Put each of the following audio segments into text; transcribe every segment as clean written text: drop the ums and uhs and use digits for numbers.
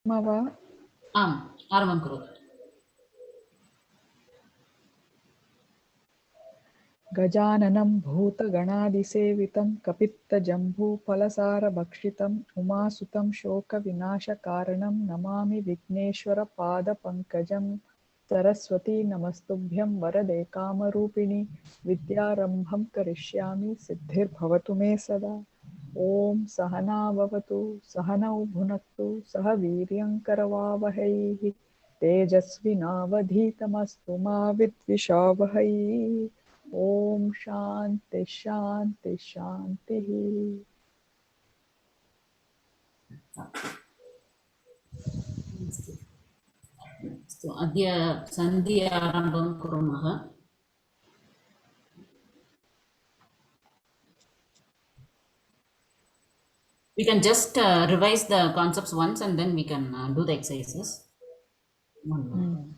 वा आम् आरम्भं करोतु। गजाननं भूतगणादिसेवितं कपित्तजम्बूफलसारभक्षितम् उमासुतं शोकविनाशकारणं नमामि विघ्नेश्वरपादपङ्कजं सरस्वती नमस्तुभ्यं वरदे कामरूपिणि विद्यारम्भं करिष्यामि सिद्धिर्भवतु मे सदा। ॐ सहना भवतु सहनौ भुनक्तु सह वीर्यङ्करवावहैः तेजस्विनावधीतमस्तु मा विद्विषावहै। ॐ शान्ति शान्ति शान्तिः। अस्तु अद्य सन्धि आरम्भं कुर्मः। We can just revise the concepts once and then we can do the exercises. One more.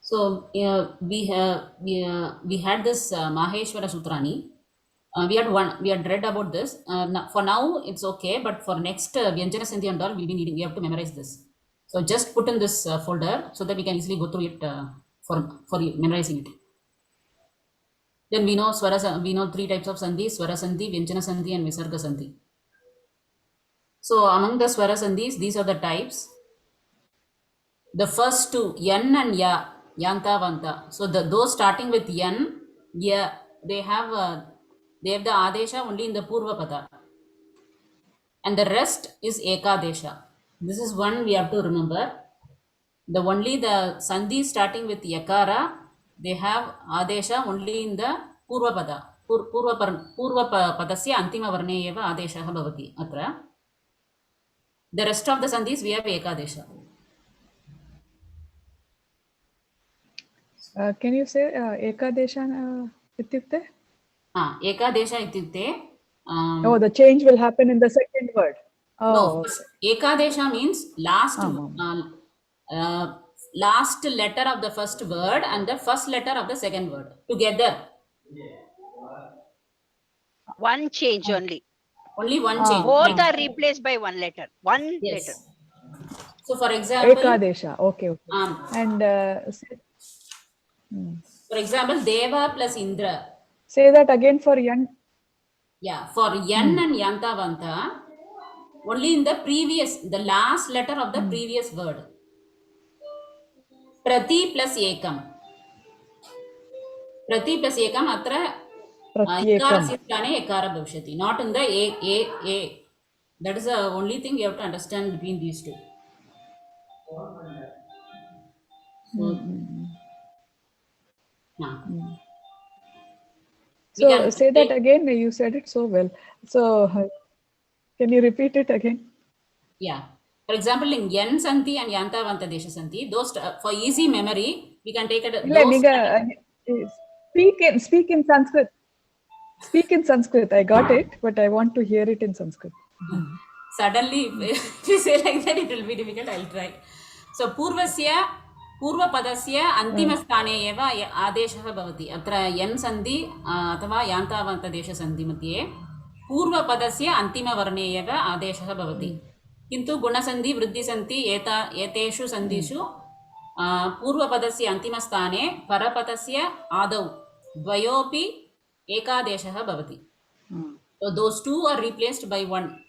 So we had this Maheshwara Sutrani. We had read about this. For now it's okay, but for next Vyanjana Sandhi and all, we have to memorize this. So just put in this folder so that we can easily go through it for memorizing it. Then we know we know three types of sandhi: Swara Sandhi, Vyanjana Sandhi, and Visarga Sandhi. So among the Swara Sandhis, these are the types. The first two, yan and ya, yanta vanta. So those starting with yan, ya, they have the adesha only in the purva pada, and the rest is ekadesha. This is one we have to remember. The sandhi starting with yakara, they have adesha only in the purva pada. Purva padasya antima varne eva adesha bhavati atra. The rest of the sandhis we have ekadesha. Can you say ekadesha ityukte? Ekadesha ityukte. Oh, the change will happen in the second word. No, Oh, ekadesha means last okay. last letter of the first word and the first letter of the second word together. One change only. Only one change. Both are replaced by one letter. One letter. So for example, ekadesha. Okay. And for example, Deva plus Indra. Say that again for yan. Yeah, for yan and yanta vanta, only in the last letter of the previous word. Prati plus ekam. Prati plus ekam atra ikarasithane ekara bhavishati. Not in the a. That is the only thing you have to understand between these two. So say that again. You said it so well. So can you repeat it again? Yeah. For example, in yan santi and yanta vanta desha santi, those for easy memory, we can take it. Speak in Sanskrit. Speak in Sanskrit. I got it, but I want to hear it in Sanskrit. Suddenly, if you say like that, it will be difficult. I'll try. So, पूर्वपदस्य अन्तिमस्थाने एव आदेशः भवति. अत्र यन् सन्धि अथवा यान्तावन्तदेशसन्धि मध्ये पूर्वपदस्य अन्तिमवर्णे एव आदेशः भवति. किन्तु गुणसन्धि वृद्धिसन्धि एतेषु सन्धिषु पूर्वपदस्य अन्तिमस्थाने परपदस्य आदौ द्वयोपि एकादेशः भवति. So those two are replaced by one.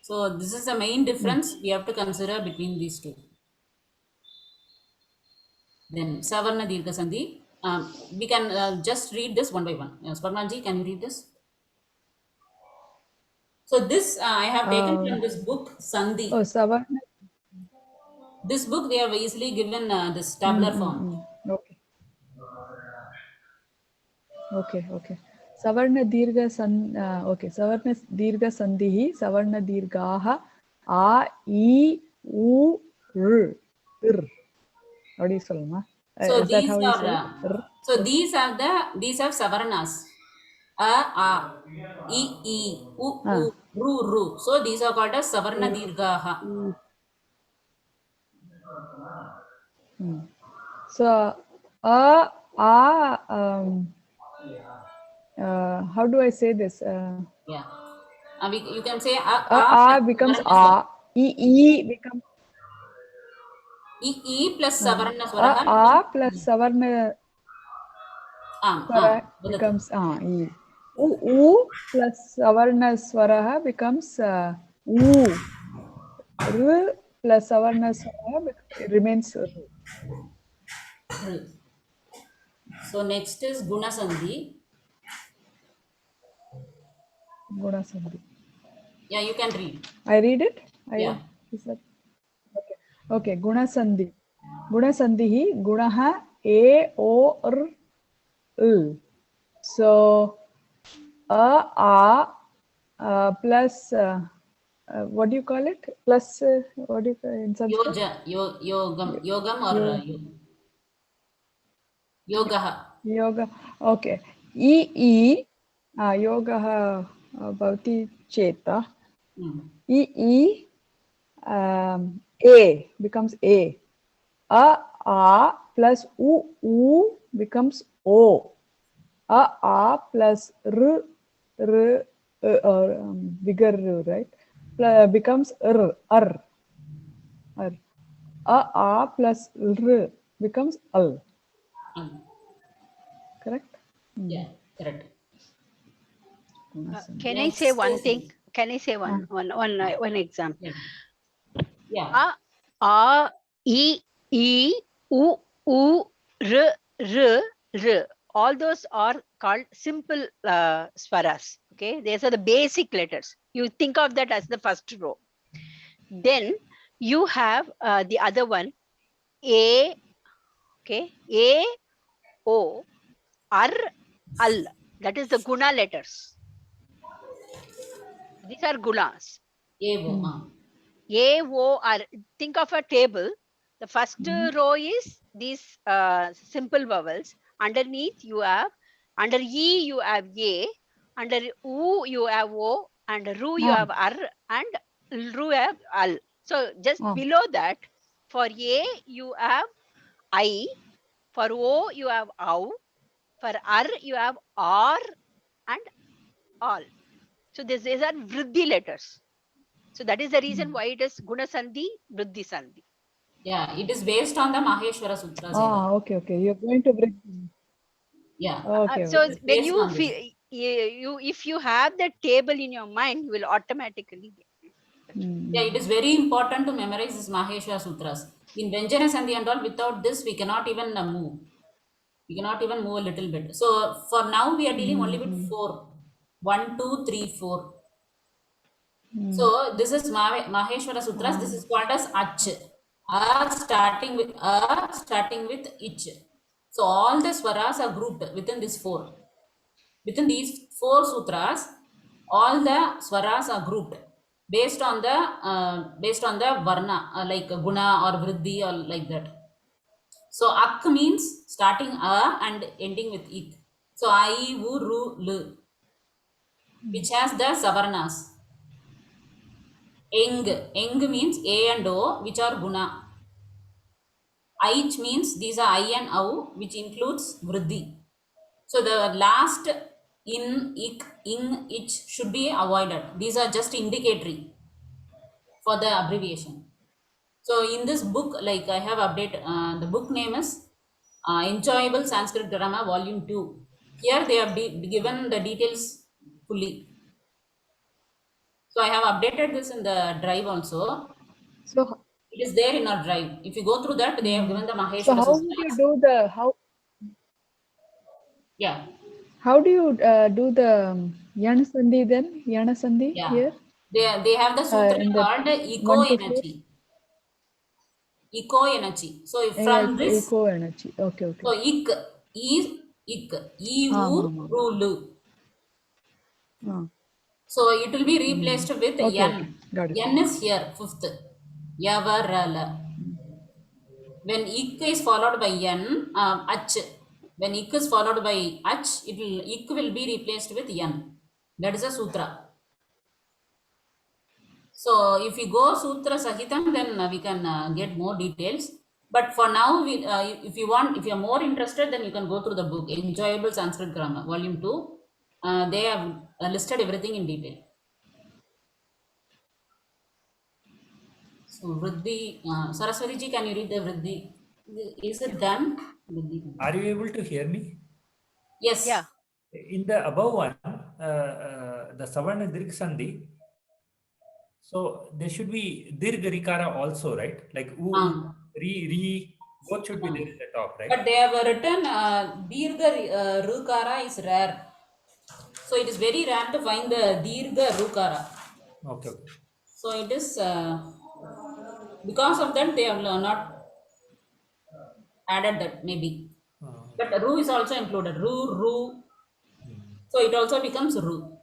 So this is the main difference we have to consider between these two. Then Savarna Dirgha Sandhi. We can just read this one by one. Sparnaji, can you read this? So this I have taken from this book, Sandhi. Oh, Savarna. This book they have easily given this tabular form. Okay. Savarna Dirgha Savarna Dirgha Sandhi, Savarna Dirgaha, A, I, U, R. How do you say it? So these are these are Savarnas. a, e, u, ru, ru. So these are called as Savarna Dirghaha. So how do I say this? Yeah. You can say a Becomes Savarna e becomes E plus Savarna Swaraha plus Savarna Swara becomes e. U plus Savarna Swaraha becomes u. R plus Savarna Swaraha remains r. So next is Guna Sandhi. Guna Sandhi. Yeah, you can read. I read it? Yeah. Is that okay? Okay, Guna Sandhi. Guna Sandhi, Gunaha A O R L. So plus what do you call it? Plus what do you call it in Sanskrit? Yogam or Yogaha. Yoga. Okay. E Yogaha bhavati cheta. E A becomes A. A plus U becomes O. A plus R or bigger R, right? Becomes R. A plus R becomes Al. Correct? Yeah, correct. Can I say one thing? Can I say one example? Yeah. E, U, R, R. All those are called simple swaras. Okay, these are the basic letters. You think of that as the first row. Then you have the other one, A, okay, A, O, R, Al. That is the guna letters. These are gunas. A, O, R. Think of a table. The first row is these simple vowels. Underneath you have, under E you have A, under U you have O, and Ru you have R, and Ru you have Al. So just below that, for A you have I, for O you have Au, for R you have R and All. So these are Vriddhi letters. So that is the reason why it is Guna Sandhi, Vriddhi Sandhi. Yeah, it is based on the Maheshwara Sutras. Okay. You're going to bring. Yeah. Okay. So okay. when you feel, if you have that table in your mind, you will automatically get it. Yeah, it is very important to memorize this Maheshwara Sutras. In Vyanjana Sandhi and all, without this, we cannot even move. We cannot even move a little bit. So for now, we are dealing only with 4. 1, 2, 3, 4. So this is Maheshwara Sutras. This is called as Ach. Starting with Ich. So all the swaras are grouped within this 4. Within these 4 sutras, all the swaras are grouped based on the varna, like guna or vriddhi or like that. So ak means starting a and ending with ik. So I, u, ru, l, which has the savarnas. Eng means a and o, which are guna. Aich means these are I and au, which includes vriddhi. So the last in, ik, ing, ich should be avoided. These are just indicatory for the abbreviation. So in this book, like I have updated, the book name is Enjoyable Sanskrit Grammar Volume 2. Here they have given the details fully. So I have updated this in the drive also. So it is there in our drive. If you go through that, they have given the Maheshwara. So how would you do the how? Yeah. How do you do the Yana Sandhi then? Yana Sandhi here? They have the sutra called eco energy. Eco energy. So from this eco energy. Okay. So ik is ik. E-u, ru, So it will be replaced with yan. Got it. Yan is here, 5th. Yavarala. When ik is followed by yan, ach. When ik is followed by ach, ik will be replaced with yan. That is a sutra. So if we go sutra sahitam, then we can get more details. But for now, if you are more interested, then you can go through the book, Enjoyable Sanskrit Grammar, Volume 2. They have listed everything in detail. So Vriddhi, Saraswati ji, can you read the Vriddhi? Is it done? Are you able to hear me? Yes. Yeah. In the above one, the Savarna Dirgha Sandhi, so there should be Dirgha Rikara also, right? Like U, Re, both should be there in the top, right? But they have written Dirgha Rukara is rare. So it is very rare to find the Dirgha Rukara. Okay. So it is because of that they have not added that maybe. But Ru is also included. Ru. So it also becomes Ru.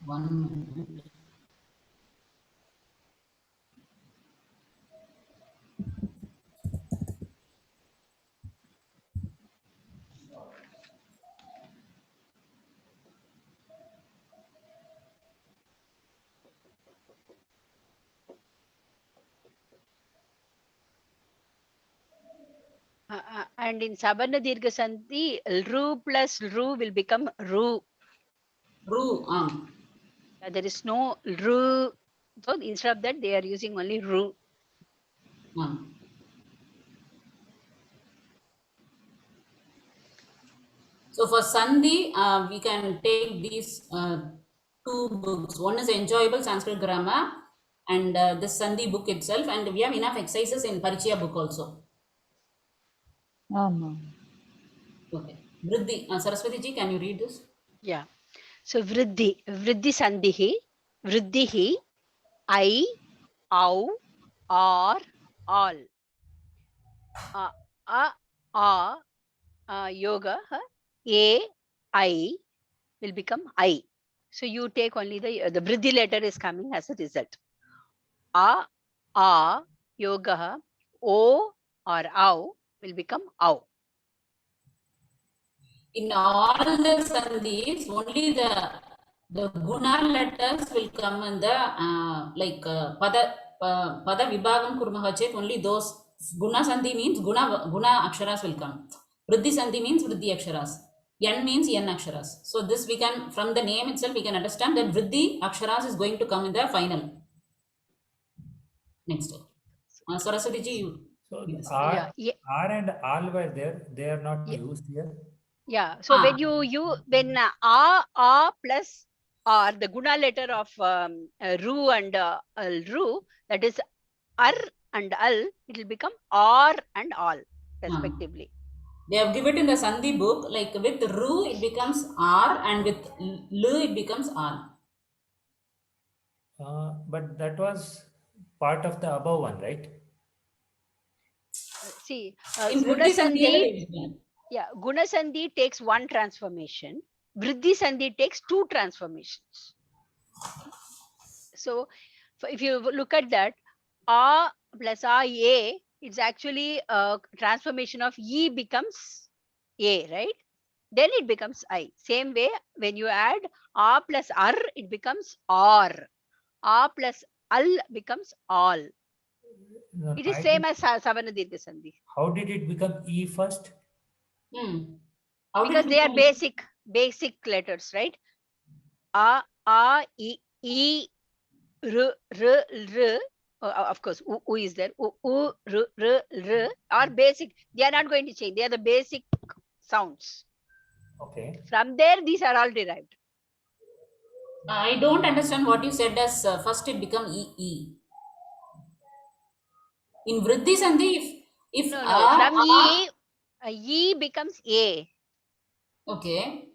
One minute. And in Savarna Dirgha Sandhi, Ru plus Ru will become Ru. Ru. There is no Ru. So instead of that, they are using only Ru. So for Sandhi, we can take these two books. One is Enjoyable Sanskrit Grammar and the Sandhi book itself. And we have enough exercises in Parichaya book also. Okay. Vriddhi, Saraswati ji, can you read this? Yeah. So Vriddhi Sandhihi, Vriddhihi, I, au, or, all. Yoga, A, I will become I. So you take only the Vriddhi letter is coming as a result. Yoga, O or Au will become Au. In all the Sandhis, only the Guna letters will come in the Pada Vibhagam Kurmaha Chet, only those Guna Sandhi means Guna Aksharas will come. Vriddhi Sandhi means Vriddhi Aksharas. Yan means Yan Aksharas. So this we can, from the name itself, we can understand that Vriddhi Aksharas is going to come in the final. Next. Saraswati ji. So R and all were there. They are not used here. Yeah. So when when A plus or the Guna letter of Ru and Ru, that is Ar and Al, it will become Or and All respectively. They have given it in the Sandhi book, like with Ru it becomes R and with Lu it becomes Al. But that was part of the above one, right? See, Guna Sandhi, Guna Sandhi takes one transformation. Vriddhi Sandhi takes two transformations. So if you look at that, A plus A, it's actually a transformation of E becomes A, right? Then it becomes I. Same way, when you add A plus Ar, it becomes Or. A plus Al becomes All. It is same as Savarna Dirgha Sandhi. How did it become E first? Because they are basic letters, right? A, E, R, of course, U is there. U, R are basic. They are not going to change. They are the basic sounds. Okay. From there, these are all derived. I don't understand what you said as first it become E. In Vriddhi Sandhi, if from E becomes A. Okay.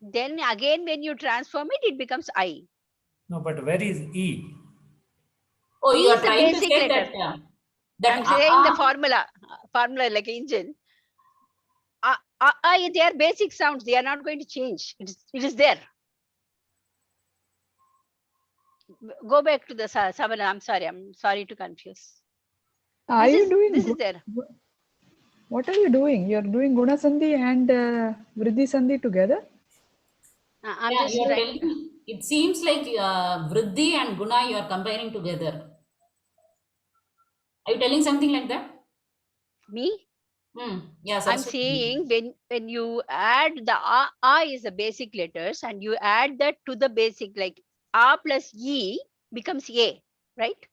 Then again, when you transform it, it becomes I. No, but where is E? Oh, you are trying to say that. I'm saying the formula like engine. They are basic sounds. They are not going to change. It is there. Go back to the Savarna. I'm sorry to confuse. Are you doing? This is there. What are you doing? You're doing Guna Sandhi and Vriddhi Sandhi together? I'm Yeah, just you are trying. telling. It seems like Vriddhi and Guna you are combining together. Are you telling something like that? Me? Yeah, I'm Saraswati. saying when you add the a is the basic letters and you add that to the basic, like a plus e becomes a, right?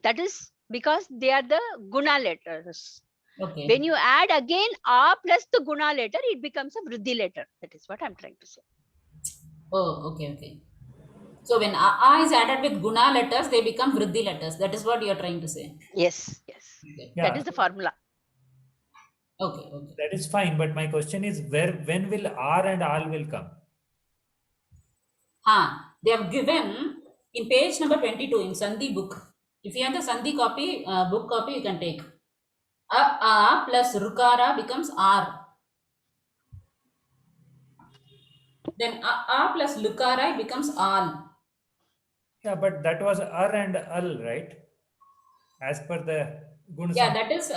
That is because they are the guna letters. Okay. When you add again a plus the guna letter, it becomes a vriddhi letter. That is what I'm trying to say. Oh, okay, okay. So when A is added with Guna letters, they become Vriddhi letters. That is what you are trying to say. Yes, yes. Okay. That is the formula. Okay, okay. That is fine, but my question is when will R and Al will come? They have given in page number 22 in Sandhi book. If you have the Sandhi copy, book copy, you can take. A plus Rukara becomes R. Then A plus Lukara becomes Al. Yeah, but that was R and Al, right? As per the Guna Yeah, Sandhi.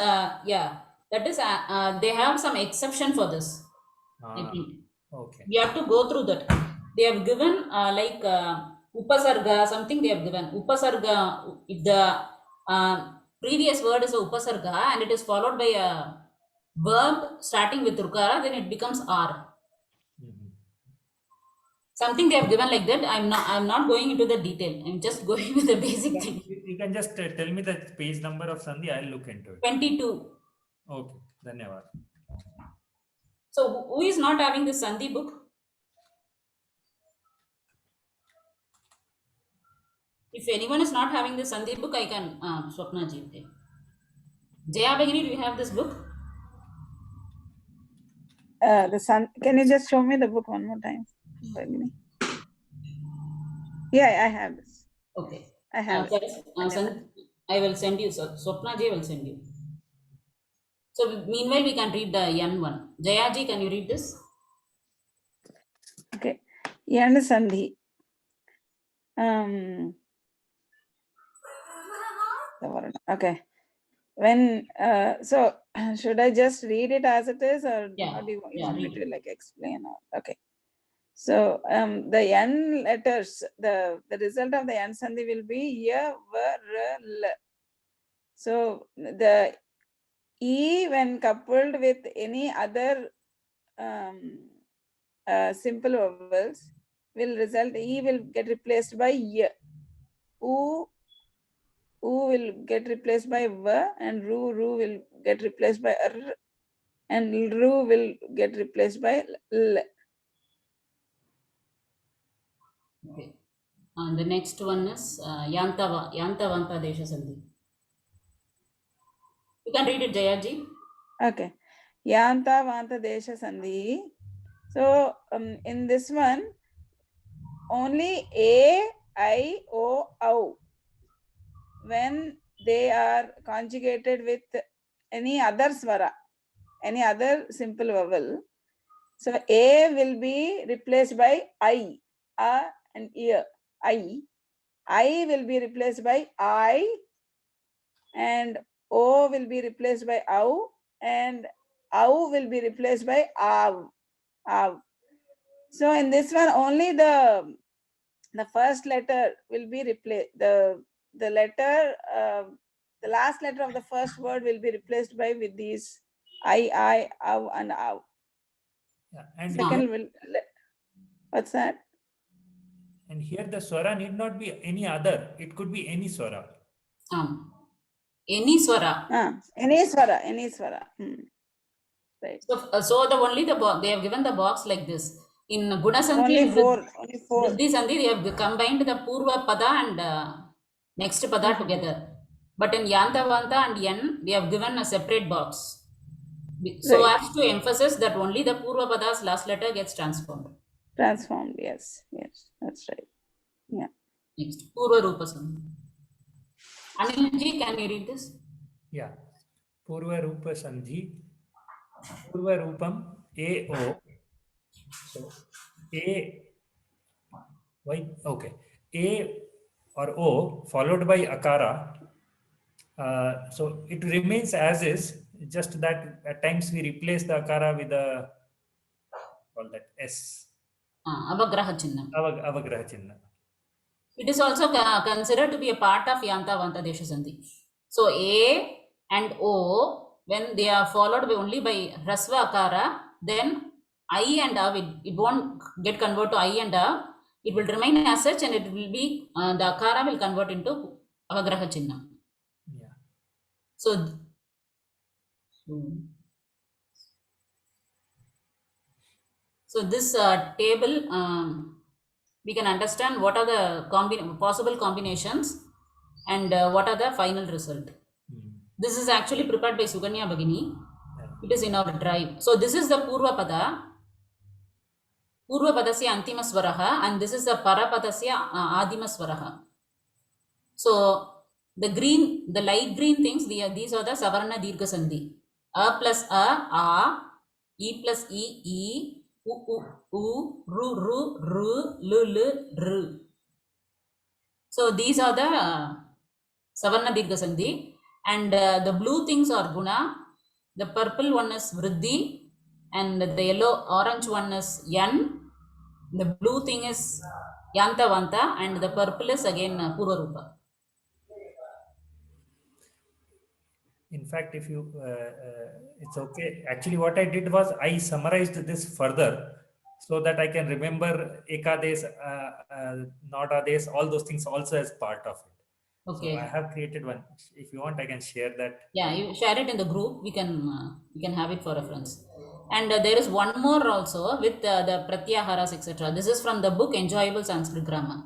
that is, they have some exception for this. I think. Okay. We have to go through that. They have given upasarga, something they have given. Upasarga, if the previous word is a upasarga and it is followed by a verb starting with rukara, then it becomes R. Something they have given like that. I'm not going into the detail. I'm just going with the basic thing. You can just tell me the page number of Sandhi. I'll look into it. 22. Okay. Dhanyavad. So who is not having this Sandhi book? If anyone is not having this Sandhi book, I can Swapna ji. Okay. Jaya Bagini, do you have this book? Can you just show me the book one more time? Yeah, I have this. Okay. I have it. I will send you. Swapna ji will send you. So meanwhile, we can read the Yan one. Jaya ji, can you read this? Okay. Yan Sandhi. Okay. When so should I just read it as it is, or how do you want me to like explain? Okay. So the Yan letters, the result of the Yan Sandhi will be Y, V, R, L. So the E, when coupled with any other simple vowels, will result, E will get replaced by Y. U will get replaced by V, and Ru will get replaced by R, and Ru will get replaced by L. Okay. And the next one is Yantavanta Desha Sandhi. You can read it, Jaya ji. Okay. Yantavanta Desha Sandhi. So in this one, only A, I, O, Au, when they are conjugated with any other swara, any other simple vowel. So A will be replaced by I, A and ear, I. I will be replaced by I, and O will be replaced by Au, and Au will be replaced by Av. Av. So in this one, only the first letter will be replaced. The letter, the last letter of the first word will be replaced by with these I, Av, and Av. Yeah, and second will, what's that? And here the swara need not be any other. It could be any swara. Any swara. Any swara, any swara. Right. So they have given the box like this. In Guna Sandhi, only four. Vriddhi Sandhi, they have combined the Purva Pada and next Pada together. But in Yantavanta and Yan, they have given a separate box. So as to emphasize that only the Purva Pada's last letter gets transformed. Transformed, yes, that's right. Yeah. Next, Purva Rupa Sandhi. Anil ji, can you read this? Yeah. Purva Rupa Sandhi. Purva Rupam A-O. So A, why? Okay. A or O followed by Akara So it remains as is, just that at times we replace the akara with a, call that S, Avagraha Chinnam. avagraha chinna. It is also considered to be a part of Yanta Vanta Desha Sandhi. So A and O, when they are followed by only by Rasva Akara, then I and A, it won't get converted to I and A. It will remain as such, and it will be, the Akara will convert into Avagraha Chinnam. Yeah. So, so this table, we can understand what are the possible combinations and what are the final result. This is actually prepared by Suganya Bhagini. It is in our drive. So this is the Purva Pada. Purva Padasya Antima Swaraha, and this is the Parapadasya Adima Swaraha. So the light green things, these are the Savarna Dirgha Sandhi. A plus A, E plus E, U, Ru, Lu, R. So these are the Savarna Dirgha Sandhi. And the blue things are Guna. The purple one is Vriddhi. And the yellow orange one is Yan. The blue thing is Yanta Vanta. And the purple is again Purva Rupa. In fact, if you, it's okay. Actually, what I did was I summarized this further so that I can remember Ekades, Nadades, all those things also as part of it. Okay. So I have created one. If you want, I can share that. Yeah, you share it in the group. We can have it for reference. And there is one more also with the Pratyaharas, etc. This is from the book Enjoyable Sanskrit Grammar.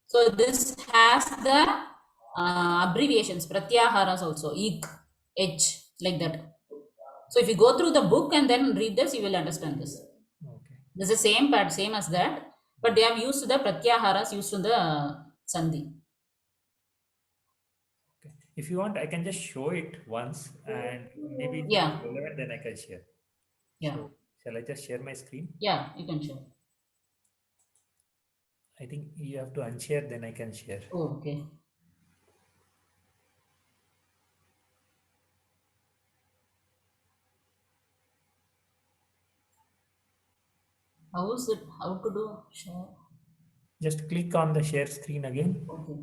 So this has the abbreviations, Pratyaharas also, Ik, H, like that. So if you go through the book and then read this, you will understand this. Okay. This is the same part, same as that, but they have used the Pratyaharas used in the Sandhi. Okay. If you want, I can just show it once and maybe if Yeah. it's relevant, then I can share. Yeah. So, shall I just share my screen? Yeah, you can share. I think you have to unshare, then I can share. Oh, okay. How is it? How to do share? Just click on the share screen again. Okay.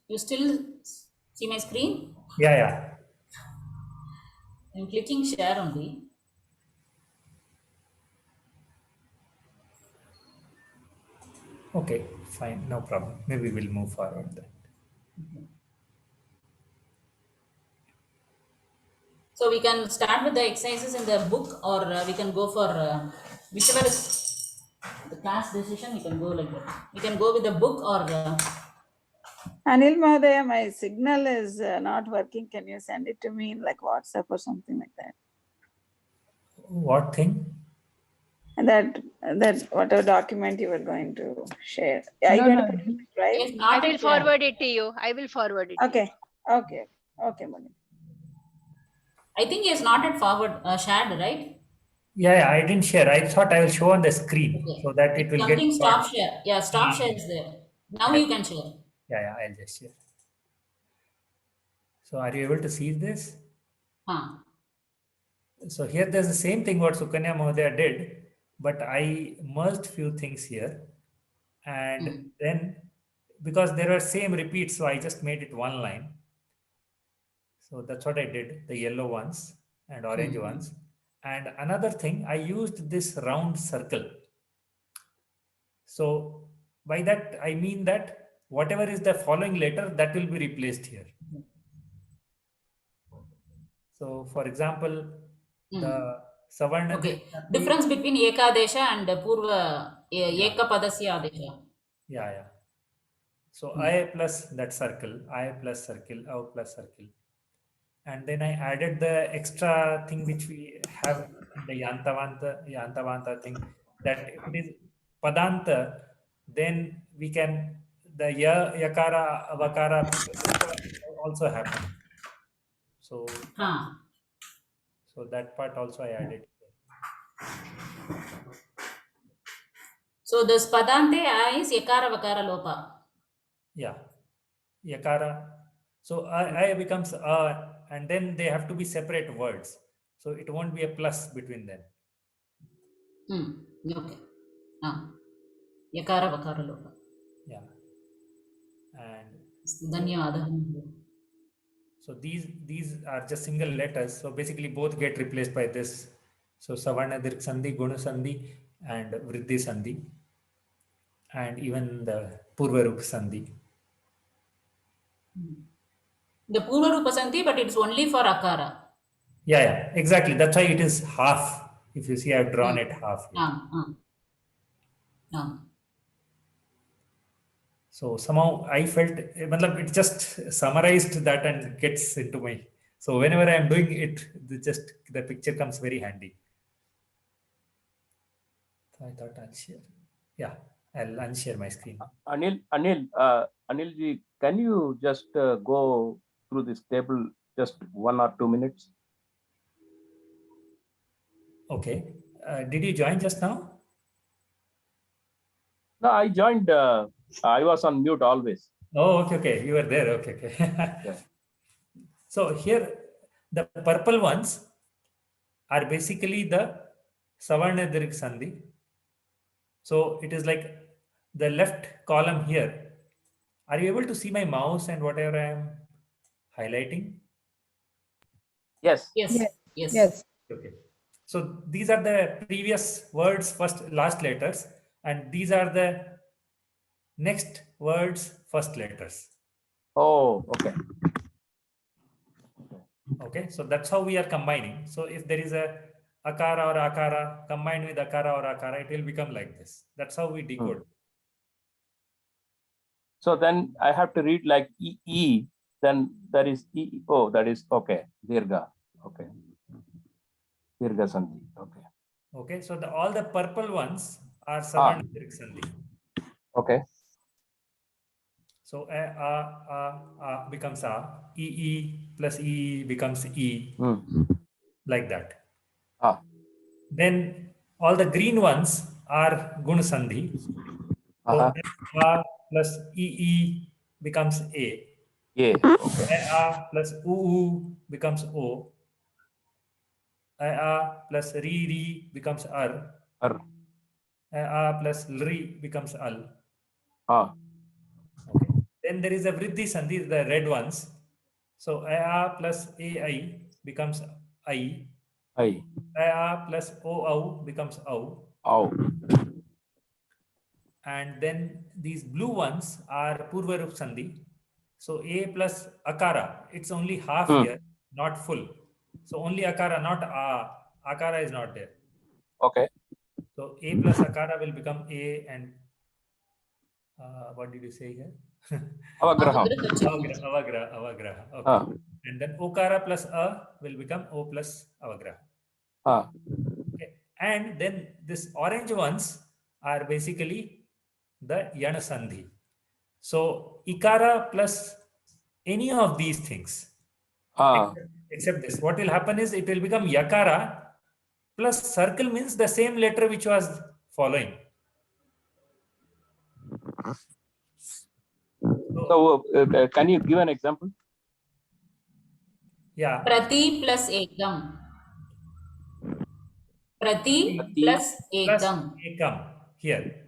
You still see my screen? Yeah, yeah. I'm clicking share only. Okay, fine, no problem. Maybe we'll move forward then. So we can start with the exercises in the book, or we can go for whichever is the class decision. We can go like that. We can go with the book or. Anil Mahadaya, my signal is not working. Can you send it to me in like WhatsApp or something like that? What thing? That whatever document you were going to share. Yeah, No, you no. had to put it, right? It's not I will at- forward it to you. I will forward it. to you. Okay, okay, okay, Mani. I think he has not yet shared, right? Yeah, I didn't share. I thought I will show on the screen Okay. so that it will Something get. stop share. Yeah, stop share is there. Now you can share. Yeah, I'll just share. So are you able to see this? So here there's the same thing what Sukanya Mahodaya did, but I merged few things here. And then because there were same repeats, so I just made it one line. So that's what I did, the yellow ones and orange ones. And another thing, I used this round circle. So by that, I mean that whatever is the following letter, that will be replaced here. So for example, the Savarna. Okay. Difference between Ekadesha and Purva Ekapadasya Adesha. Yeah. So I plus that circle, I plus circle, O plus circle. And then I added the extra thing which we have in the Yantavanta thing, that if it is Padanta, then we can, the Yakara, Avakara also happen. So, so that part also I added. So this padante is yakara vakara lopa. Yeah, yakara. So I becomes and then they have to be separate words. So it won't be a plus between them. Okay. Yakara vakara lopa. Yeah. And Dhanyawadaः. so these are just single letters. So basically both get replaced by this. So Savarna Dirgha Sandhi, Guna Sandhi, and Vriddhi Sandhi, and even the Purvarup Sandhi. The Purvarupa Sandhi, but it's only for akara. Yeah, exactly. That's why it is half. If you see, I've drawn it half here. So somehow I felt, it just summarized that and gets into my. So whenever I'm doing it, the picture comes very handy. So I thought I'll share. Yeah, I'll unshare my screen. Anilji, can you just go through this table just 1 or 2 minutes? Okay. Did you join just now? No, I joined. I was on mute always. Oh, okay. You were there. Okay. Yeah. So here, the purple ones are basically the Savarna Dirgha Sandhi. So it is like the left column here. Are you able to see my mouse and whatever I am highlighting? Yes. Yes. Okay. So these are the previous words, last letters, and these are the next words, first letters. Oh, okay. Okay, so that's how we are combining. So if there is a akara or akara combined with akara or akara, it will become like this. That's how we decode. So then I have to read like E. Then there is E. Oh, that is okay. Dirgha. Okay. Dirgha Sandhi. Okay. Okay, so all the purple ones are Savarna Dirgha Sandhi. Okay. So a becomes a, E plus E becomes E, like that. Then all the green ones are Guna Sandhi. So A plus E becomes A. Yeah. Okay. A plus U becomes O. A plus Ri becomes Ar. A plus Lri becomes Al. Okay. Then there is a Vriddhi Sandhi, the red ones. So A plus AI becomes I. A plus O becomes O. And then these blue ones are Purvarup Sandhi. So A plus Akara, it's only half here, not full. So only Akara, not A. Akara is not there. Okay. So A plus Akara will become A, and what did you say here? Avagraha. Avagraha. Okay. And then Okara plus A will become O plus Avagraha. Okay. And then this orange ones are basically the Yana Sandhi. So Ikara plus any of these things, except this, what will happen is it will become Yakara plus circle means the same letter which was following. So can you give an example? Yeah. Prati plus ekam. Prati plus ekam. Ekam here.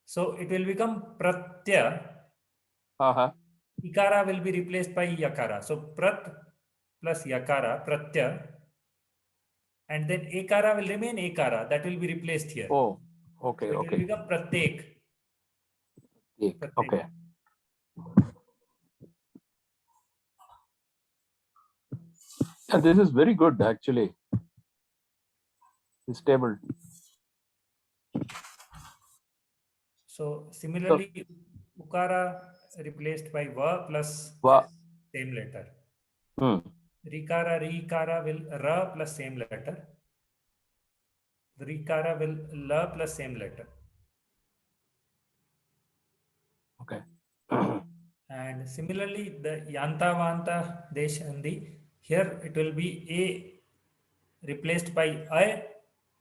So it will become Pratya. Ikara will be replaced by Yakara. So Prat plus Yakara, Pratya. And then Ekara will remain Ekara. That will be replaced here. Oh, okay. So it will become Pratek. Okay. And this is very good actually. This table. So similarly, Ukara replaced by Va plus same letter. Rikara, Rikara will Ra plus same letter. Rikara will La plus same letter. Okay. And similarly, the Yanta Vanta Deshandi, here it will be A replaced by I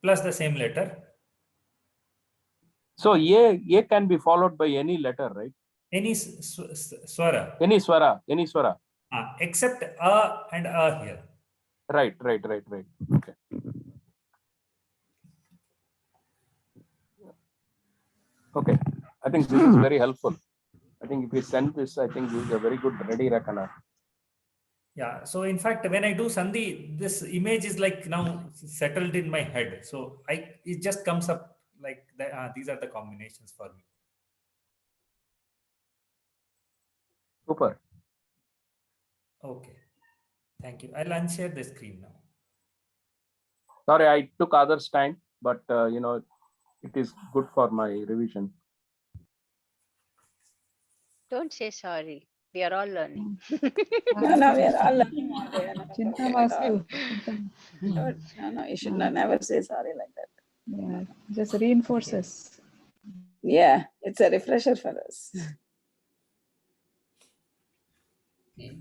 plus the same letter. So A can be followed by any letter, right? Any swara. Any swara. Except a and a here. Right. Okay. Okay. I think this is very helpful. I think if we send this, I think this is a very good ready reckoner. Yeah. So in fact, when I do Sandhi, this image is like now settled in my head. So it just comes up like these are the combinations for me. Super. Okay. Thank you. I'll unshare the screen now. Sorry, I took others' time, but it is good for my revision. Don't say sorry. We are all learning. No, we are all learning all day. No Chinta problem at all. vastu. No, you should not never say sorry like that. Yeah, just reinforces. Yeah, it's a refresher for us. Okay.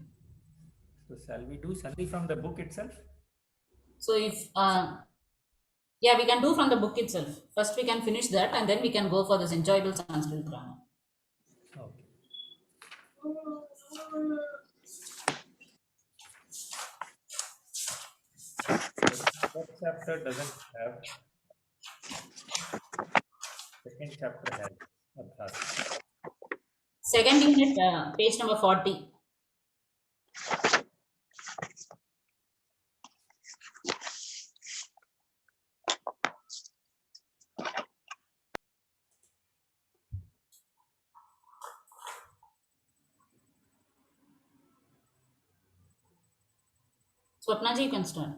So shall we do Sandhi from the book itself? So if yeah, we can do from the book itself. First, we can finish that, and then we can go for this enjoyable Sanskrit grammar. Okay. First chapter doesn't have. Second chapter has. Abhyas. Second unit, page number 40. Swapna ji, you can start.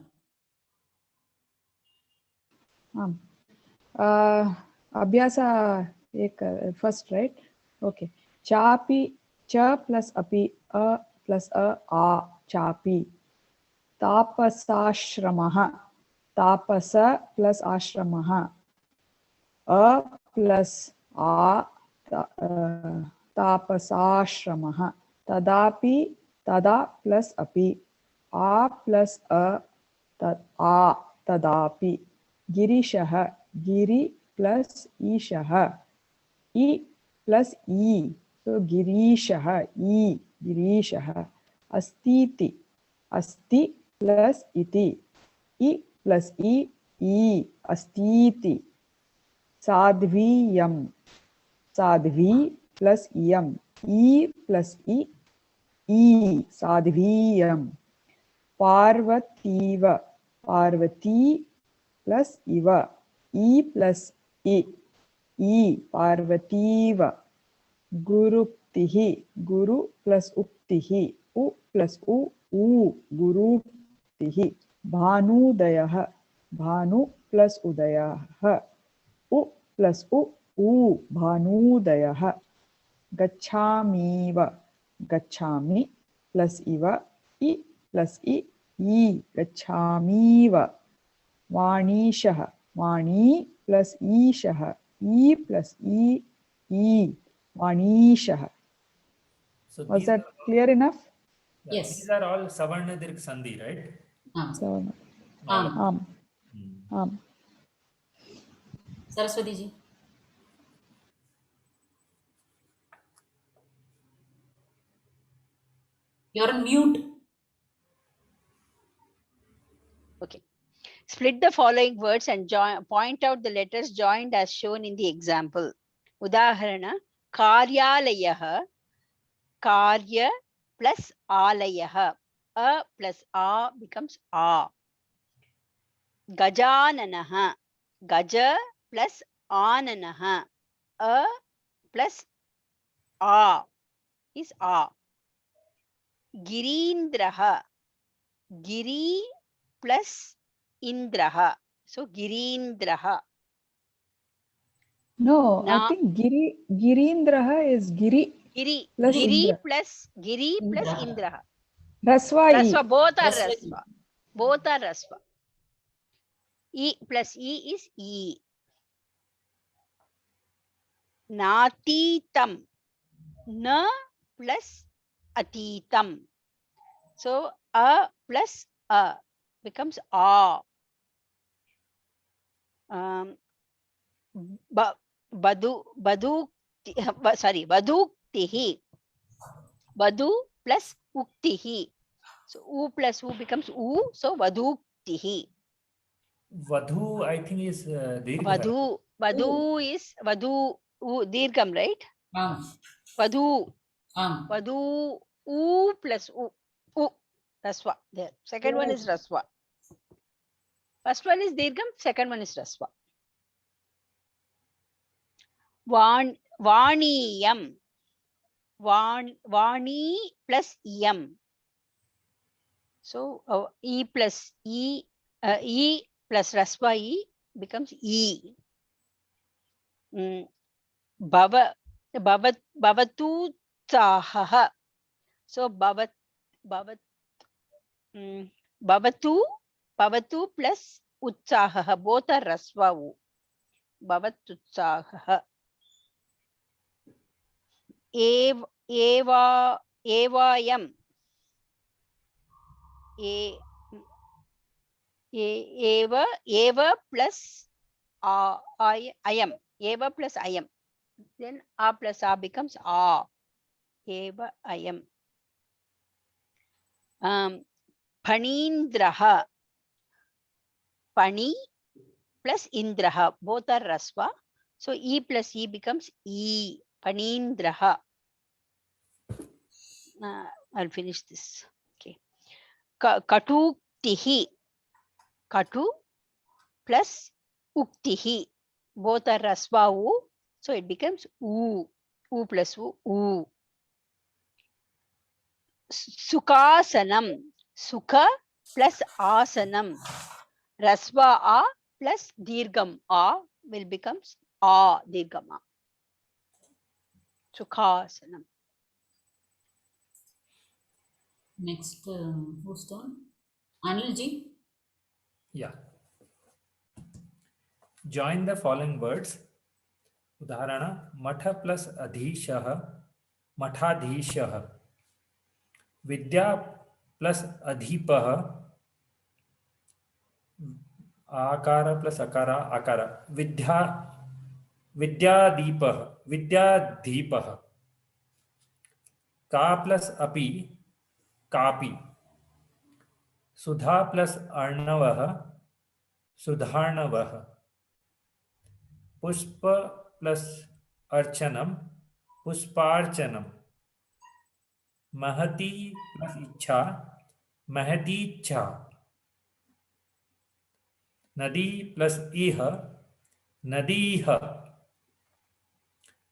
अभ्यासा एक first right okay चापी च plus अपि अ plus आ चापी तापसाश्रमः तापस plus आश्रमः अ plus आ तापसाश्रमः तदापि तदा plus अपि आ plus आ तदापि गिरीशः गिरि प्लस ईशः इ प्लस ई सो गिरीशः ई गिरीशः अस्तीति अस्ति प्लस इति इ प्लस ई अस्तीति साध्वीयं साध्वी प्लस इयं ई प्लस ई साध्वीयं पार्वतीव पार्वती प्लस इव ई प्लस ई पार्वतीव गुरुक्तिः गुरु प्लस उक्तिः उ प्लस उ गुरुक्तिः भानुदयः भानु प्लस उदयः उ प्लस उ भानुदयः गच्छामीव गच्छामि प्लस इव इ प्लस ई गच्छामीव वाणीशः वाणी प्लस ईशः ई प्लस ई वाणीशः. So Was these that are all- clear enough? yeah, Yes. These are all Savarna Dirgha Sandhi, right? So, Saraswati ji. You're on mute. Okay. Split the following words and point out the letters joined as shown in the example. Udaharana, Karyalayah, Karya plus Alayah. A plus A becomes A. Gajananaha, Gaja plus Ananaha. A plus A is A. Girindraha, Giri plus Indraha. So Girindraha. no, Now- I think Girindraha is Giri Giri, plus Giri Indra. plus Giri plus Indraha. Indraha. Raswa E. Rasva, both are Rasva E. Rasva. Both are Rasva. E plus E is E. Natitam. Na plus Atitam. So A plus A becomes A. vaduktihi. Vadu plus uktihi. So u plus u becomes u. So vaduktihi. Vadhu, I think, is Dirgha. Vadu is vadu dirgham, right? Vadu u plus u rasva. There. Second one is rasva. First one is dirgham. Second one is rasva. Vaniyam. Vani plus yam. So e plus e plus rasva e becomes e. Bhavatu tsahaha. So bhavatu plus utsahaha. Both are rasva u. Bhavatu tsahaha. Evayam. Eva plus ayam. Eva plus ayam. Then a plus a becomes a. Eva ayam. Panindraha. Pani plus indraha. Both are rasva. So e plus e becomes e. Panindraha. I'll finish this. Okay. Katuktihi. Katu plus uktihi. Both are rasva u. So it becomes u. U plus u. Sukhasanam. Sukha plus asanam. Rasva a plus dirgham a will becomes a dirgham a. Sukhasanam. Next, who's turn? Anilji. Yeah. Join the following words. Udaharana, matha plus adhishaha, mathadhishaha. Vidya plus adhipaha, akara plus akara, akara. Vidyadhipaha. Ka plus api, kapi. Sudha plus arnavaha, sudharnavaha. Pushpa plus archanam, pusparchanam. Mahati plus ichha, mahaticha. Nadi plus iha, nadiha.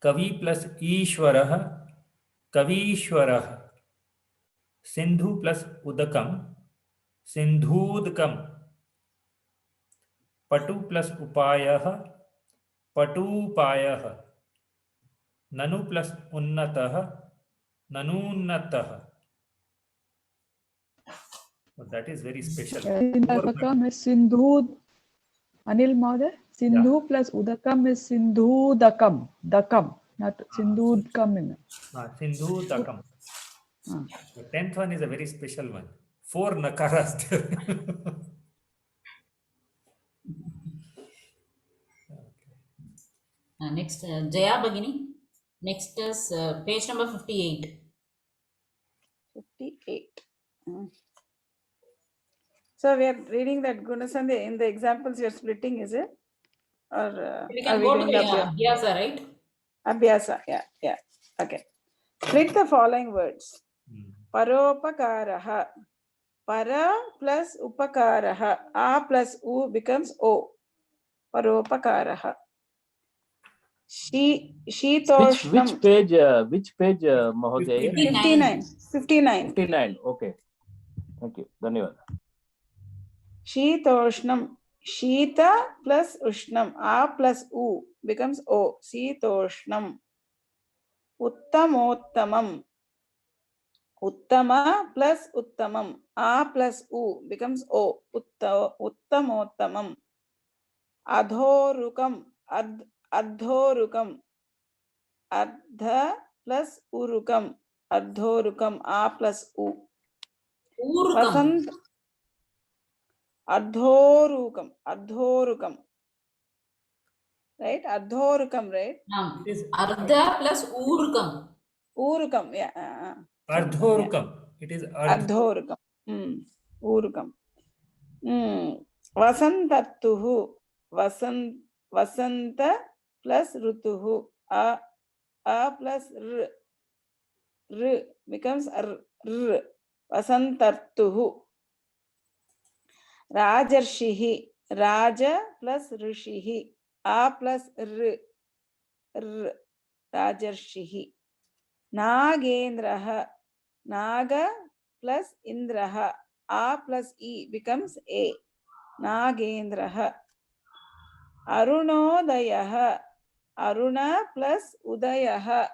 Kavi plus ishwaraha, kavishwaraha. Sindhu plus udakam, sindhudkam. Patu plus upayaha, patupayaha. Nanu plus unnataha, nanunnataha. But that is very special. Udakam is Sindhu. Anil Mahoday, Sindhu plus Udakam is Sindhudakam. Dakam, not Sindhudkam. Sindhudakam. The 10th one is a very special one. 4 nakaras there. Next, Jaya Bhagini. Next is page number 58. 58. So we are reading that Gunasandhi in the examples you are splitting, is it? Or We can go to the Abhyasa, right? Abhyasa, yeah. Okay. Split the following words. Paropakaraha. Para plus upakaraha. A plus u becomes o. Paropakaraha. Shitoshnam. Which page, Mahoday? 59. Okay. Thank you. Dhanyavad. Shitoshnam. Shita plus ushnam. A plus u becomes o. Shitoshnam. Uttamottamam. Uttama plus uttamam. A plus u becomes o. Uttamottamam. Adhorukam. Adhorukam. Adha plus urukam. Adhorukam. A plus u. Vasant. Adhorukam. right? Ardhorukam, right? It is Ardha plus Urukam. Urukam, yeah. Ardhorukam. It is Ardhorukam. Urukam. Vasantartuhu. Vasanta plus rutuhu. A plus r. R becomes r. Vasantartuhu. Rajarshihi. Raja plus rishihi. A plus r. R. Rajarshihi. Nagendraha. Naga plus Indraha. A plus E becomes A. Nagendraha. Arunodayaha. Aruna plus Udayaha.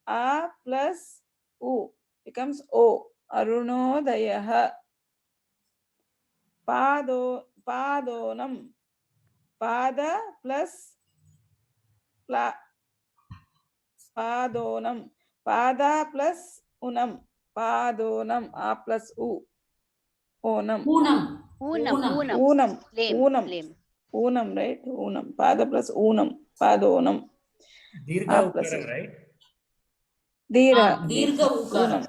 A plus U becomes O. Arunodayaha. Padonam. Pada plus Padonam. Pada plus Unam. Padonam. A plus U. Onam. Unam. Unam. Unam, right? Unam. Pada plus Unam. Padonam. Dirgha Ukara, right? Dirgha. Dirgha Ukara.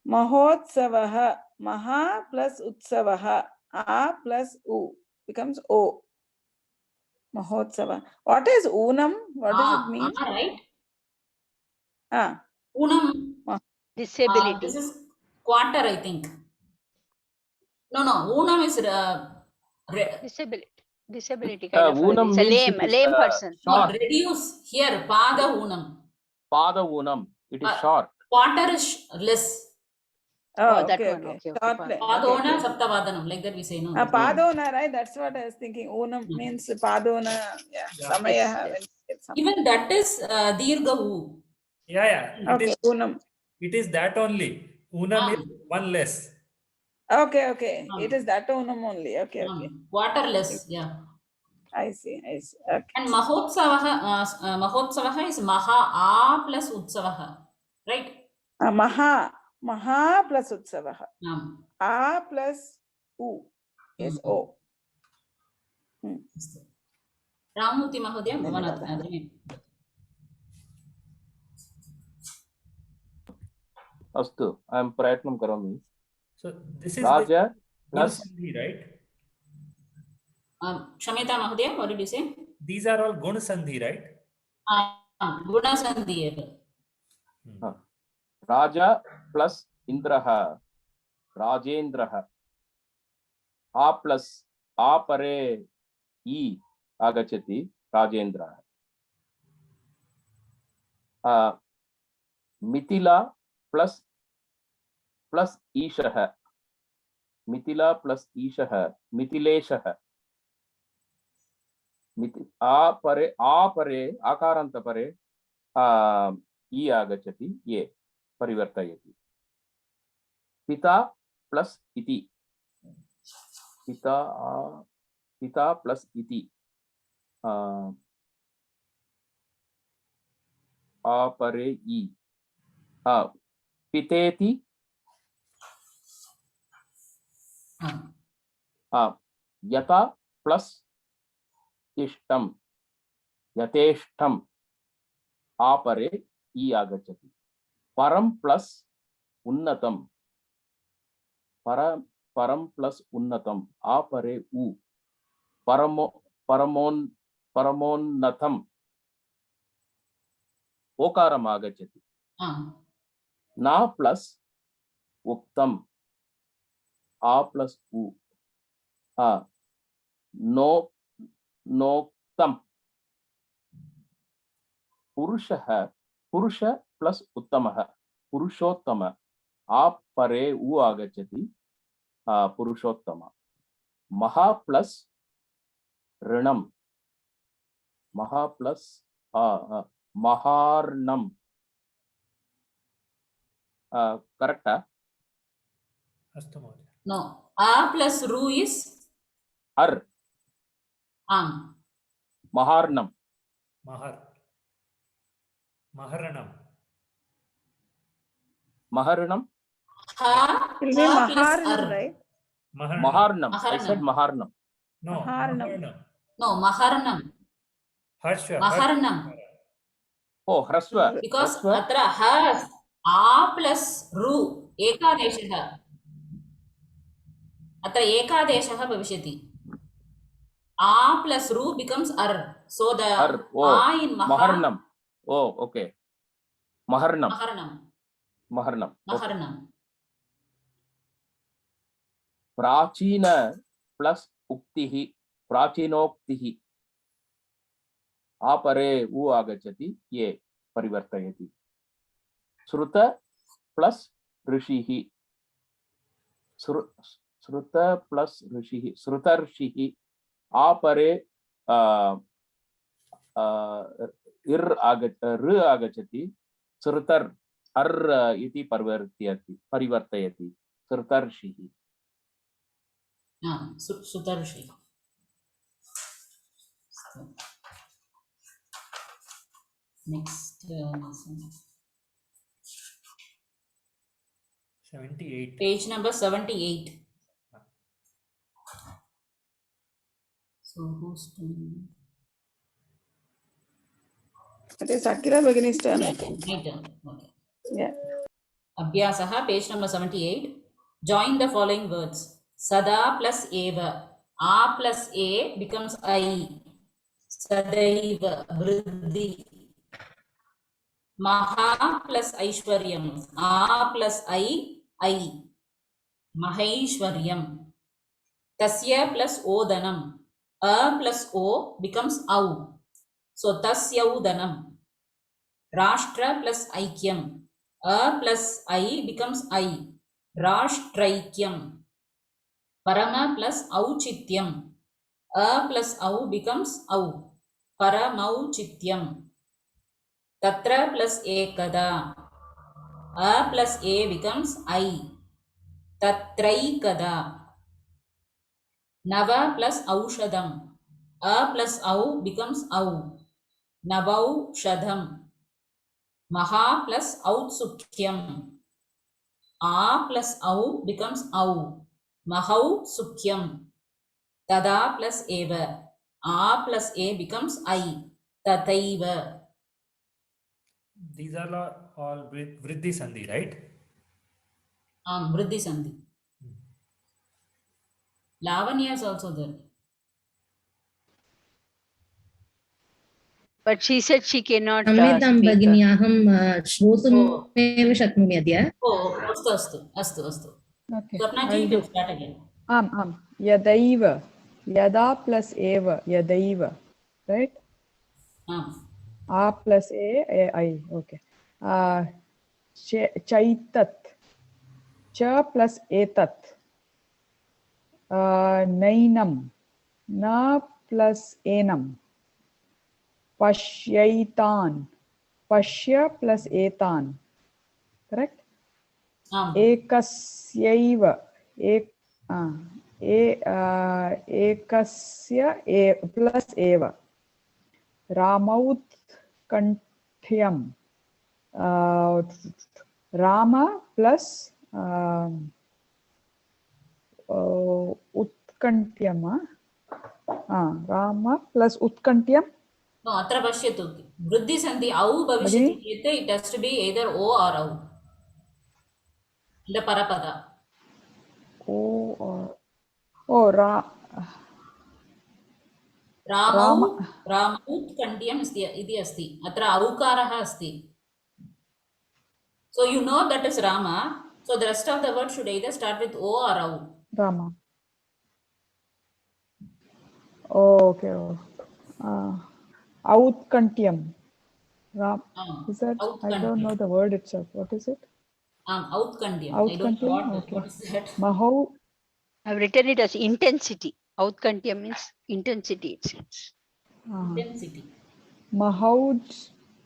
Mahotsavaha. Maha plus Utsavaha. A plus U becomes O. Mahotsava. What is Unam? What does it mean? Right? Unam. Disability. This is quarter, I think. No. Unam is Disability kind of. Unam It's a means lame person. no, reduce here. Pada Unam. Pada Unam. It is short. Quarter is less. Oh, that okay, one. okay. Okay. Padona Saptavadanam, like that we say. No. Padona, right? That's what I was thinking. Unam means Padona. Yeah. Samaya. Even that is Dirgha U. Yeah. Okay, Unam. It is that only. Unam is one less. Okay. It is that Unam only. Okay. Quarter less, yeah. I see. Okay. And Mahotsavaha is Maha A plus Utsavaha, right? Maha plus Utsavaha. A plus U is O. Ramurthy Mahodaya, Bhavanath. Astu, I am prayatnam karomi. So this is Raja plus plus Sandhi, right? Shamita Mahodaya, what did you say? These are all Guna Sandhi, right? Guna Sandhi. Raja plus Indraha. Rajendraha. A plus A pare E agachati. Rajendraha. Mithila plus Ishaha. Mithila plus Ishaha. Mithileshaha. A pare akaranta pare E agachati. Ye parivartayati. Pita plus iti. Pita plus iti. A pare E. Piteti. Yata plus ishtam. Yateshtam. A pare E agachati. Param plus unnatam. Param plus unnatam. A pare U. Paramonnatham. Okaram agachati. Na plus uktam. A plus U. Noktam. Purusha plus uttamaha. Purushottama. A pare U agachati. Purushottama. Maha plus Rinam. Maha plus Maharnam. Correct? No. A plus Ru is Ar. Maharnam. Maharanam. Maharanam. Ha. It will be Maharanam, right? Maharnam. I said Maharnam. No, Maharanam. No, Maharanam. Harsha. Maharnam. Oh, hrasva. Because Hrasva. atra ha a plus ru ekadeshah. Atra ekadeshah bhavishyati. A plus ru becomes ar. So the Ar. Oh. a in maha. Maharnam. Oh, okay. Maharnam. Maharnam. Maharnam. Okay. Maharnam. Prachina plus uktihi. Prachinoktihi. Apare u agachati. Ye parivartayati. Sruta plus rishihi. Sruta plus rishihi. Sruta rishihi. Apare ir agachati. Srutar ar iti parivartayati. Srutar rishihi. Sutarshi. Next. 78. Page number 78. So who's doing? It is Akira Bhagini's turn. My turn. Okay. Yeah. Abhyasaha, page number 78. Join the following words. Sada plus eva. A plus a becomes I. Sadaiva. Vriddhi. Maha plus Aishwaryam. A plus I. Mahaishwaryam. Tasya plus Odanam. A plus O becomes Au. So Tasyaudanam. Rashtra plus Aikyam. A plus I becomes I. Rashtraikyam. Parama plus Auchityam. A plus Au becomes Au. Paramauchityam. Tatra plus Ekada. A plus A becomes I. Tatraikada. Nava plus Aushadam. A plus Au becomes Au. Navau Shadham. Maha plus Autsukyam. A plus Au becomes Au. Mahau Sukyam. Tada plus Eva. A plus A becomes I. Tataiva. These are all Vriddhi Sandhi, right? Vriddhi Sandhi. Lavanya is also there. But she said she cannot क्षम्यतां speak. भगिनी अहं श्रोतुमेव शक्नोमि अद्य Oh, astu. Okay. Swapna ji, I'll you do. can start again. Yadaiva. Yada plus eva. Yadaiva. Right? A plus a, I. Okay. Chaitat. Cha plus etat. Nainam. Na plus enam. Pashyaitan. Pashya plus etan. Correct? Ekasyaiva. Ekasya plus eva. Ramaut kantyam. Rama plus utkantyam. Rama plus utkantyam. No, atra pashyatu. Vriddhi Sandhi. Au bhavishyati. It has to be either O or Au. The Parapada. O or Ramaut Kandyam iti asti. Atra Aukaraha asti. So you know that is Rama. So the rest of the word should either start with O or Au. Rama. Okay. Outkantyam. Is that? I don't know the word itself. What is it? Outkandyam. I don't know what is that. Mahau. I've written it as intensity. Outkantyam means intensity, it seems. Intensity.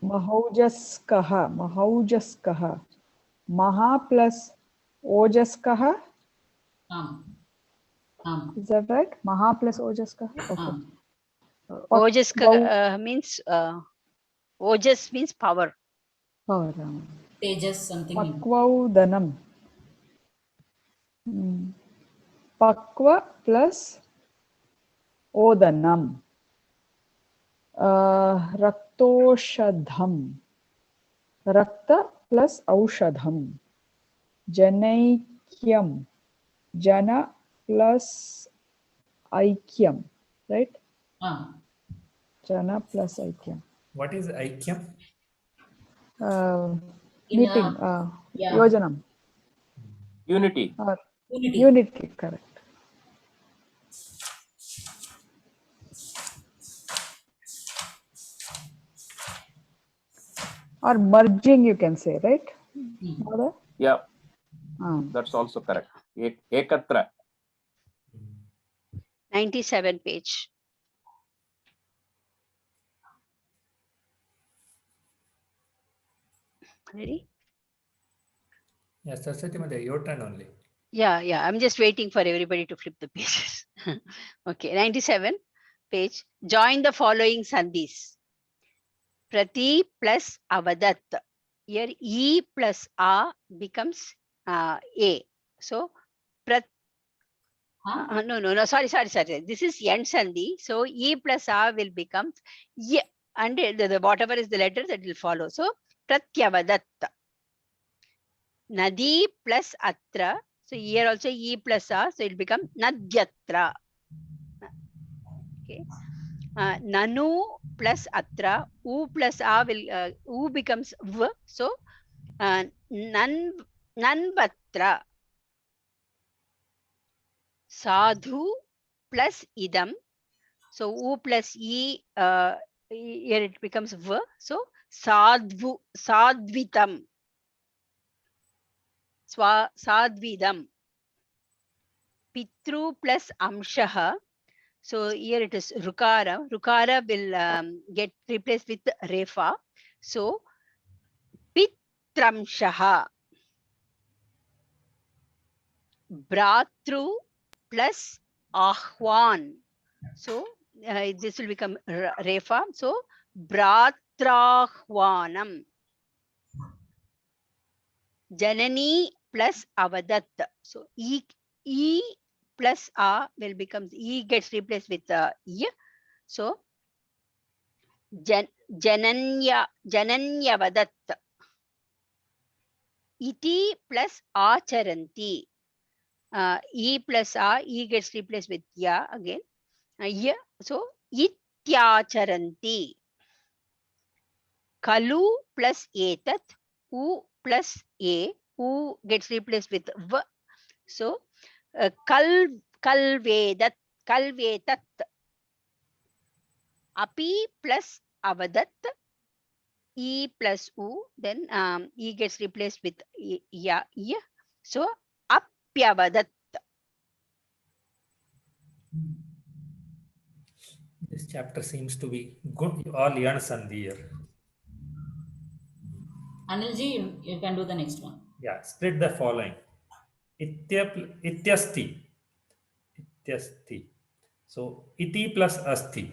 Mahaujaskaha. Maha plus ojaskaha. Is that right? Maha plus ojaskaha. Okay. Ojaskaha means ojas means power. Power. Tejas something. Pakvaudanam. Pakva plus odanam. रक्तोषधम, रक्त plus औषधम, जनैक्यम, जन plus ऐक्यम, right? Jana plus ऐक्यम. What is Aikyam? Meeting, yeah. yojanam, Unity. or Unity. unity, correct. Or merging, you can say, right? Mother? Yeah, Ah. that's also correct. Ekatra. 97 page. Ready? Yes, Saraswati Madhya, your turn only. Yeah, I'm just waiting for everybody to flip the pages. Okay, 97 page. Join the following sandhis. Prati plus avadat. Here E plus A becomes A. So prat. No. Sorry. This is end sandhi. So E plus A will become Y, and the whatever is the letter that will follow. So pratyavadat. Nadi plus atra. So here also E plus A. So it will become nadyatra. Okay. Nanu plus atra. U plus A will U becomes V. So nanvatra. Sadhu plus idam. So U plus E, here it becomes V. So sadvitam. Sadvidam. Pitru plus amshaha. So here it is rukara. Rukara will get replaced with refa. So pitramshaha. Bratru plus ahwan. So this will become refa. So bratrahwanam. Janani plus avadat. So E plus A will become E gets replaced with Y. So jananyavadat. Iti plus acharanti. E plus A, E gets replaced with Ya again. Ya. So ityacharanti. Kalu plus etat. U plus A. U gets replaced with V. So kalvedat. Api plus avadat. E plus U. Then E gets replaced with Ya. So apyavadat. This chapter seems to be good. You all learn sandhi here. Anilji, you can do the next one. Yeah, split the following. Ityasti. So iti plus asti.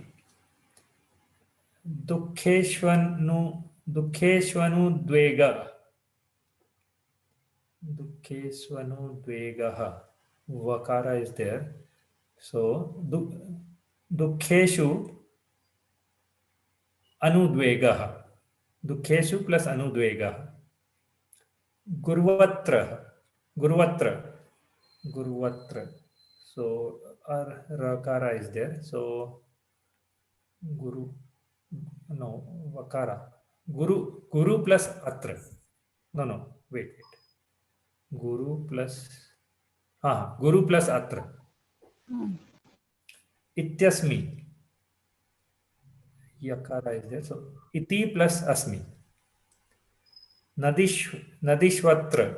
Dukheshvanu dvega. Vakara is there. So dukheshu anudvega. Dukheshu plus anudvega. Gurvatra. So our rakara is there. So vakara. Guru plus atra. No, wait. Guru plus atra. Ityasmi. Yakara is there. So iti plus asmi. Nadishvatra.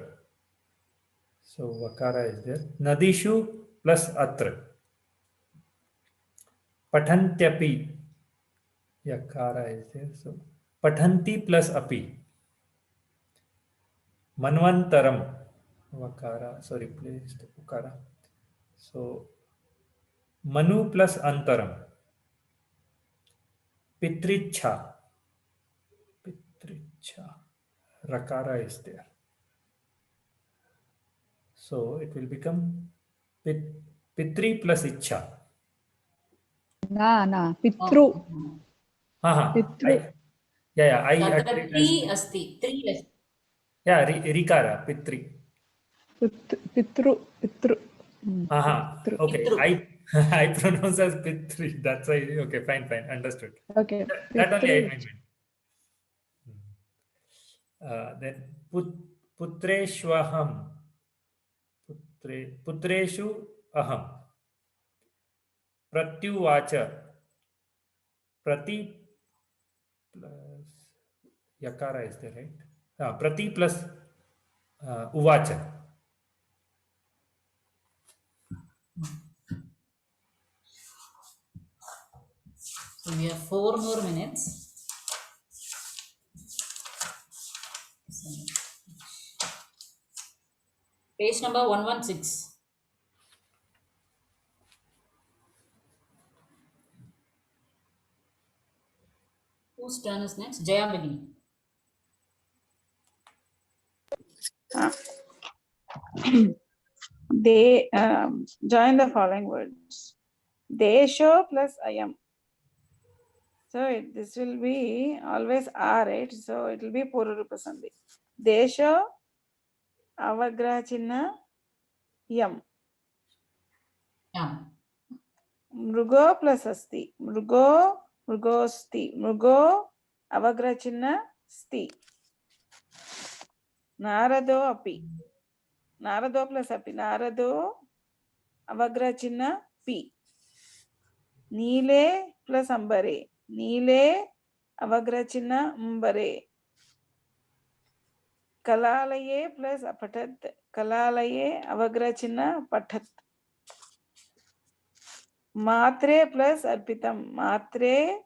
So vakara is there. Nadishu plus atra. Patantyapi. Yakara is there. So patanti plus api. Manvantaram. Vakara. So replaced ukara. So Manu plus antaram. Pitricha. Rakara is there. So it will become Pitri plus Icha. Na, Pitru. पितृ तत्र it त्री as अस्ति, त्री अस्ति. rikara pitri. पितृ पितृ Okay. Pitru. I pronounce as pitri. That's why. Okay, fine. Understood. Okay, That only I पितृ meant. Then putreshwaham. Putreshu aham. Pratyuvacha. Prati plus yakara is there, right? Prati plus uvacha. So we have 4 more minutes. Page number 116. Whose turn is next? Jaya Begini. They join the following words. Desho plus ayam. So this will be always R, right? So it will be Purvarupa Sandhi. Desho avagraha chinna yam. Yeah. Mrugo plus asti. Mrugo, mrugosti. Mrugo avagraha chinna sti. Narado api. Narado plus api. Narado avagraha chinna pi. Neele plus ambare. Neele avagraha chinna ambare. Kalalaye plus apatat. Kalalaye avagraha chinna patat. Matre plus arpitam. Matre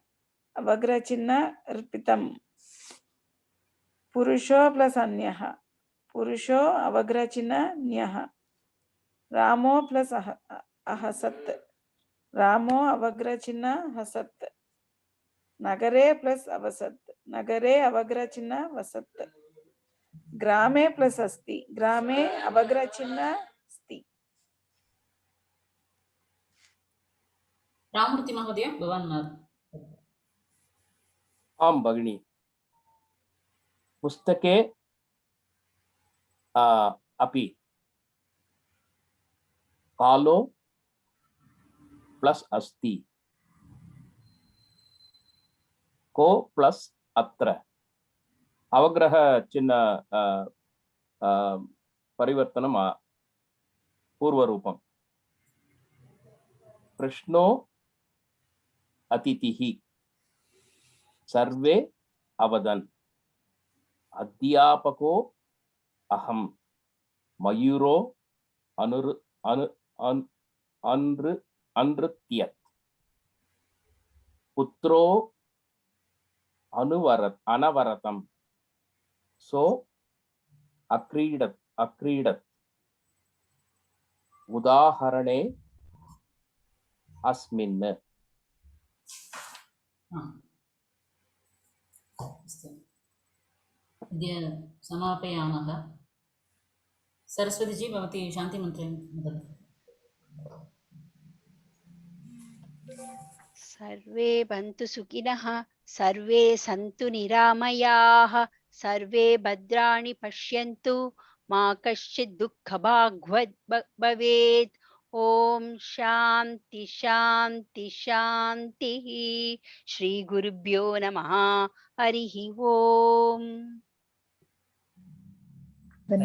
avagraha chinna arpitam. Purusho plus anyaha. Purusho avagraha chinna nyaha. Ramo plus ahasat. Ramo avagraha chinna hasat. Nagare plus avasat. Nagare avagraha chinna vasat. Grame plus asti. Grame avagraha chinna sti. Ramurthy Mahodaya, Bhavan. आम भगिनी पुस्तके अपि कालो plus अस्ति को plus अत्र अवग्रह चिन्ह परिवर्तनम पूर्वरूपम कृष्णो अतिथिः सर्वे अवदन् अध्यापको अहं मयूरो अनृत्यत् पुत्रो अनवरतम् सो अक्रीडत् उदाहरणे अस्मिन्. अद्य समापयामः. सरस्वती जी भवती शान्तिमन्त्रं वदतु. सर्वे भवन्तु सुखिनः, सर्वे सन्तु निरामयाः, सर्वे भद्राणि पश्यन्तु, मा कश्चित् दुःखभाग् भवेत्. ओम शांति शांति शांति. श्री गुरुभ्यो नमः. हरि ओम.